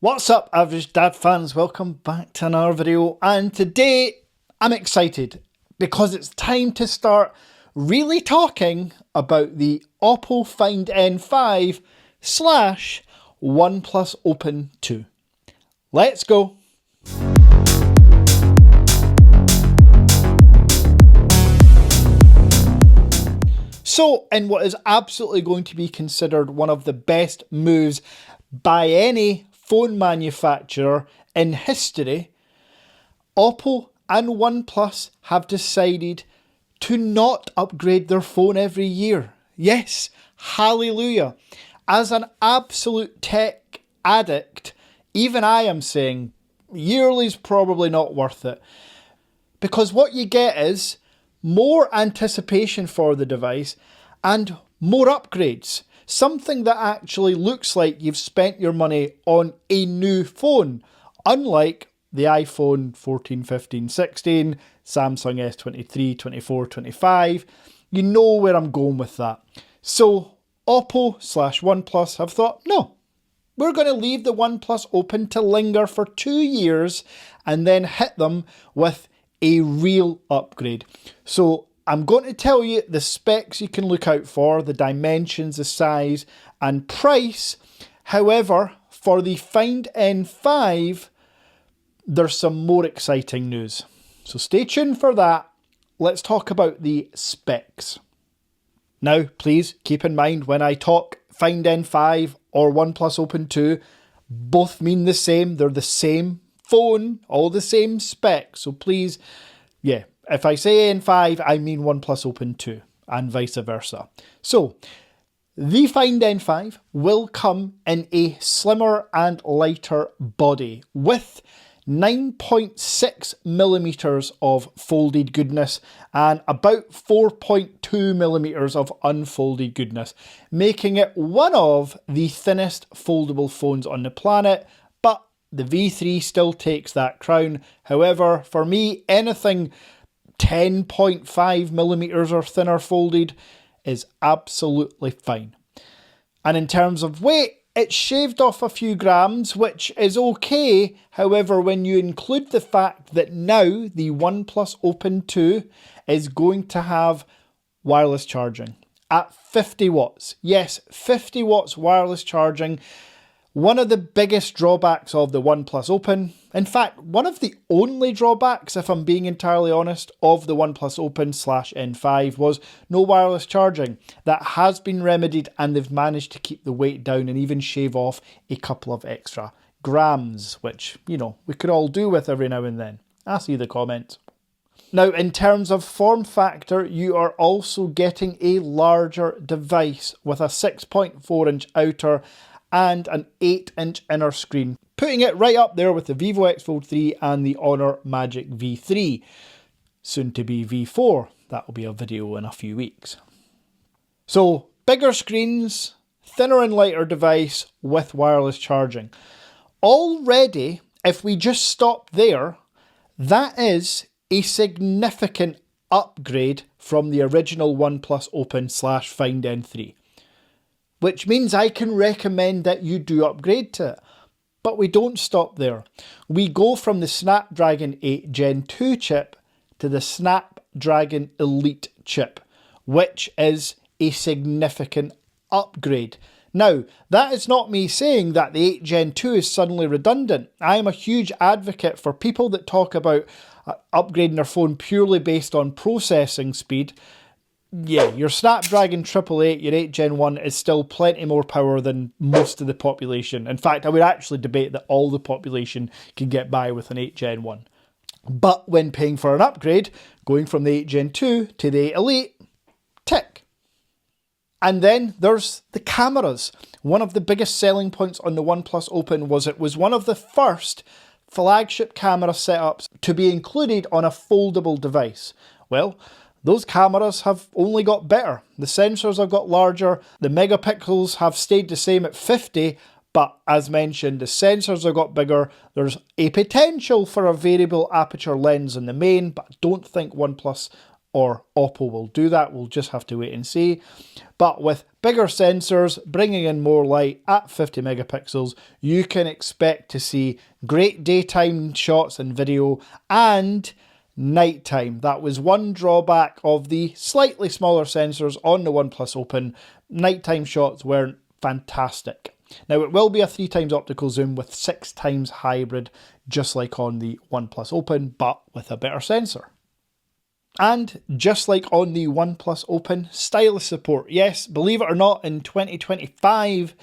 What's up, average dad fans? Welcome back to another video, and today I'm excited because it's time to start really talking about the Oppo Find N5 slash OnePlus Open 2. Let's go. So, in what is absolutely going to be considered one of the best moves by any phone manufacturer in history, Oppo and OnePlus have decided to not upgrade their phone every year. Yes, hallelujah. As an absolute tech addict, even I am saying yearly is probably not worth it. Because what you get is more anticipation for the device and more upgrades. Something that actually looks like you've spent your money on a new phone, unlike the iPhone 14, 15, 16, Samsung S23, 24, 25. You know where I'm going with that. So Oppo slash OnePlus have thought, no, we're going to leave the OnePlus Open to linger for 2 years and then hit them with a real upgrade. So I'm going to tell you the specs you can look out for, the dimensions, the size and price. However, for the Find N5, there's some more exciting news. So stay tuned for that. Let's talk about the specs. Now, please keep in mind when I talk Find N5 or OnePlus Open 2, both mean the same. They're the same phone, all the same specs. So please, yeah, if I say N5, I mean OnePlus Open 2 and vice versa. So the Find N5 will come in a slimmer and lighter body with 9.6 millimeters of folded goodness and about 4.2 millimeters of unfolded goodness, making it one of the thinnest foldable phones on the planet. But the V3 still takes that crown. However, for me, anything 10.5 millimeters or thinner folded is absolutely fine. And in terms of weight, it's shaved off a few grams, which is okay. However, when you include the fact that now the OnePlus Open 2 is going to have wireless charging at 50 watts. Yes, 50 watts wireless charging. One of the biggest drawbacks of the OnePlus Open, in fact, one of the only drawbacks, if I'm being entirely honest, of the OnePlus Open slash N5 was no wireless charging. That has been remedied and they've managed to keep the weight down and even shave off a couple of extra grams, which, you know, we could all do with every now and then. I see the comments. Now, in terms of form factor, you are also getting a larger device with a 6.4-inch outer and an 8-inch inner screen, putting it right up there with the Vivo X Fold 3 and the Honor Magic V3. Soon to be V4, that will be a video in a few weeks. So, bigger screens, thinner and lighter device with wireless charging. Already, if we just stop there, that is a significant upgrade from the original OnePlus Open slash Find N3. Which means I can recommend that you do upgrade to it. But we don't stop there. We go from the Snapdragon 8 Gen 2 chip to the Snapdragon Elite chip, which is a significant upgrade. Now, that is not me saying that the 8 Gen 2 is suddenly redundant. I am a huge advocate for people that talk about upgrading their phone purely based on processing speed. Yeah, your Snapdragon 888, your 8 Gen 1 is still plenty more power than most of the population. In fact, I would actually debate that all the population can get by with an 8 Gen 1. But when paying for an upgrade, going from the 8 Gen 2 to the 8 Elite, tick. And then there's the cameras. One of the biggest selling points on the OnePlus Open was it was one of the first flagship camera setups to be included on a foldable device. Well, those cameras have only got better. The sensors have got larger, the megapixels have stayed the same at 50, but as mentioned, the sensors have got bigger. There's a potential for a variable aperture lens in the main, but I don't think OnePlus or Oppo will do that. We'll just have to wait and see. But with bigger sensors, bringing in more light at 50 megapixels, you can expect to see great daytime shots and video and nighttime. That was one drawback of the slightly smaller sensors on the OnePlus Open. Nighttime shots weren't fantastic. Now it will be a 3x optical zoom with 6x hybrid, just like on the OnePlus Open, but with a better sensor. And just like on the OnePlus Open, stylus support. Yes, believe it or not, in 2025,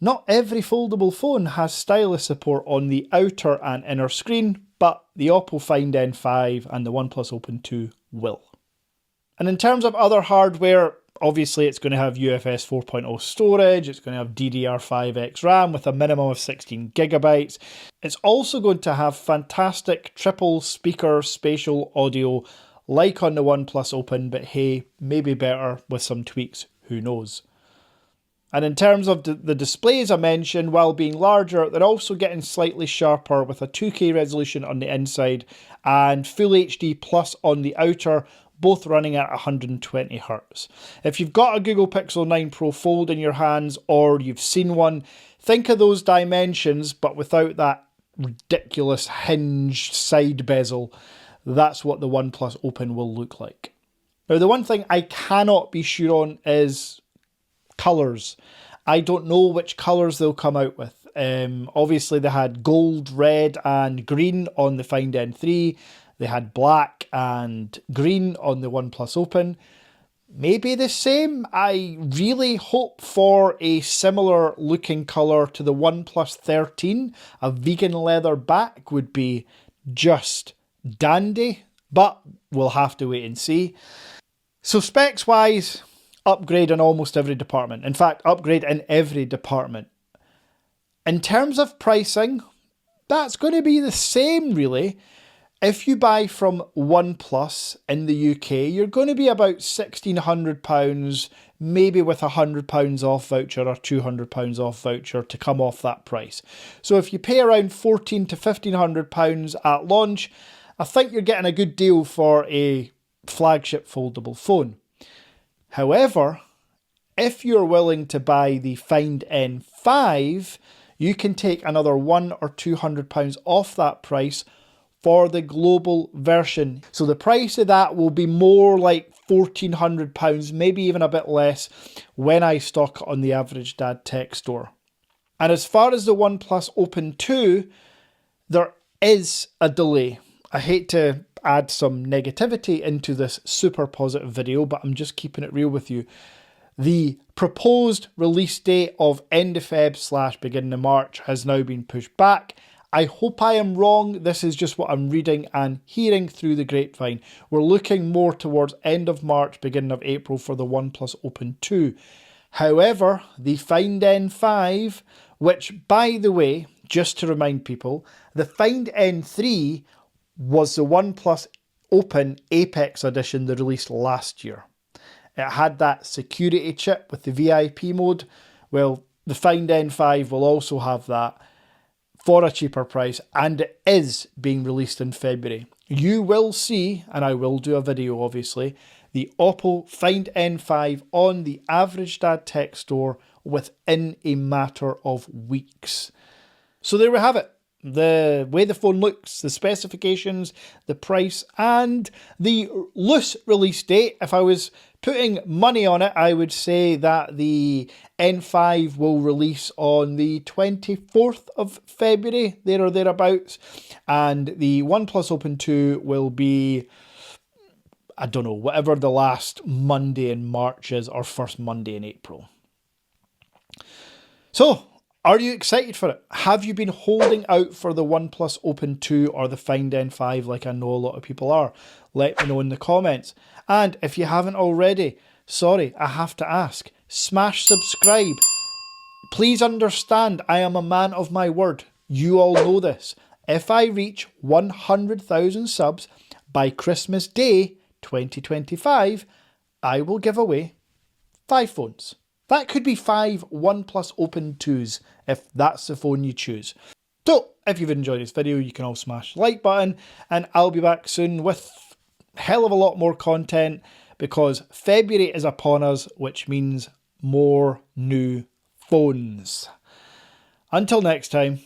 not every foldable phone has stylus support on the outer and inner screen, but the Oppo Find N5 and the OnePlus Open 2 will. And in terms of other hardware, obviously it's going to have UFS 4.0 storage, it's going to have DDR5X RAM with a minimum of 16 gigabytes. It's also going to have fantastic triple speaker spatial audio like on the OnePlus Open, but hey, maybe better with some tweaks, who knows. And in terms of the displays I mentioned, while being larger, they're also getting slightly sharper with a 2K resolution on the inside and Full HD Plus on the outer, both running at 120 Hz. If you've got a Google Pixel 9 Pro Fold in your hands or you've seen one, think of those dimensions but without that ridiculous hinged side bezel. That's what the OnePlus Open will look like. Now, the one thing I cannot be sure on is colours. I don't know which colours they'll come out with. Obviously, they had gold, red and green on the Find N3. They had black and green on the OnePlus Open. Maybe the same. I really hope for a similar looking colour to the OnePlus 13. A vegan leather back would be just dandy, but we'll have to wait and see. So specs wise, upgrade in almost every department. In fact, upgrade in every department. In terms of pricing, that's going to be the same really. If you buy from OnePlus in the UK, you're going to be about £1,600, maybe with £100 off voucher or £200 off voucher to come off that price. So if you pay around £1,400 to £1,500 at launch, I think you're getting a good deal for a flagship foldable phone. However, if you're willing to buy the Find N5, you can take another £100 or £200 off that price for the global version. So the price of that will be more like £1,400, maybe even a bit less, when I stock it on the Average Dad Tech store. And as far as the OnePlus Open 2, there is a delay. I hate to add some negativity into this super positive video, but I'm just keeping it real with you. The proposed release date of end of Feb / beginning of March has now been pushed back. I hope I am wrong. This is just what I'm reading and hearing through the grapevine. We're looking more towards end of March, beginning of April for the OnePlus Open 2. However, the Find N5, which by the way, just to remind people, the Find N3 was the OnePlus Open Apex Edition they released last year. It had that security chip with the VIP mode. Well, the Find N5 will also have that for a cheaper price, and it is being released in February. You will see, and I will do a video obviously, the Oppo Find N5 on the Average Dad Tech store within a matter of weeks. So there we have it. The way the phone looks, the specifications, the price, and the loose release date. If I was putting money on it, I would say that the N5 will release on the 24th of February, there or thereabouts. And the OnePlus Open 2 will be, I don't know, whatever the last Monday in March is, or first Monday in April. So, are you excited for it? Have you been holding out for the OnePlus Open 2 or the Find N5 like I know a lot of people are? Let me know in the comments. And if you haven't already, sorry, I have to ask, smash subscribe. Please understand, I am a man of my word. You all know this. If I reach 100,000 subs by Christmas Day 2025, I will give away 5 phones. That could be 5 OnePlus Open 2s if that's the phone you choose. So, if you've enjoyed this video, you can all smash the like button, and I'll be back soon with a hell of a lot more content because February is upon us, which means more new phones. Until next time.